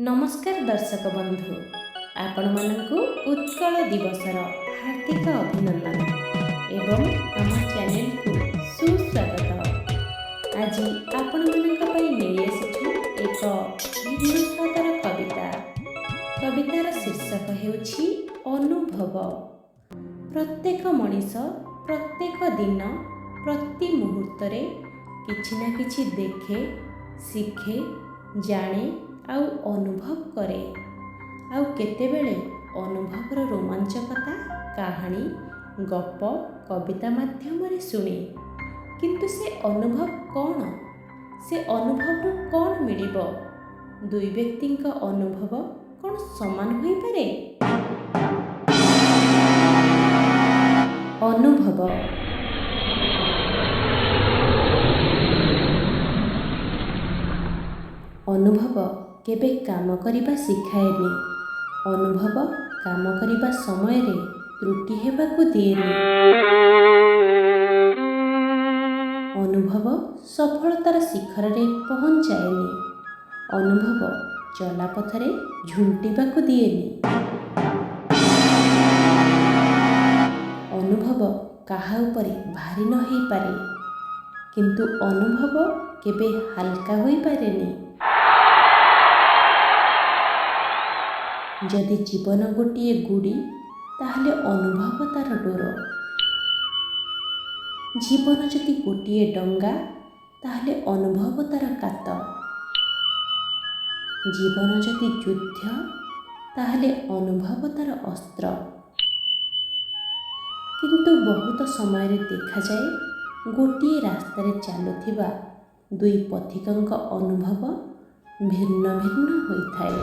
नमस्कार दर्शक बंधु, आपण मानकु उत्कल दिवसर हार्दिक अभिनंदन एवं आम चैनल को सुस्वागत। आज आपण मानक पई नै आसीछु एक भिन्न स्वादर कविता। कवितार शीर्षक हेउछि अनुभव। प्रत्येक मनीष प्रत्येक दिन प्रति मुहूर्त किछि ना किछि देखे, शिखे, जाने आउ अनुभव करे। आउ केतेबेले अनुभवर रोमांचकता कहानी गप कविता माध्यम रे सुने। किंतु से अनुभव कौन, से अनुभव कौन मिलिबो? दुई व्यक्तिंक अनुभव कौन समान होई पारे? अनुभव अनुभव केबे काम करिबा शिखाएनी। अनुभव काम करिबा समय रे त्रुटि हेबाकु दिएनी। अनुभव सफलतार शिखर रे पहुंचाएनी। अनुभव चला पथरे झुंटिबाकु दिएनी। अनुभव काहा उपरे भारी न होई पारे, किंतु अनुभव केबे हल्का होई पारेनी। जदि जीवन गोटे गुड़ी ताहले अनुभव तार डोर। जीवन जदि गोटे डंगा ताहले अनुभव तार कात। जीवन जदि युद्ध ताहले अनुभव तार अस्त्र। किंतु बहुत समय देखा जाए गोटे रास्तार चलुथिबा दुई पथिकंक अनुभव भिन्न भिन्न होइथाए।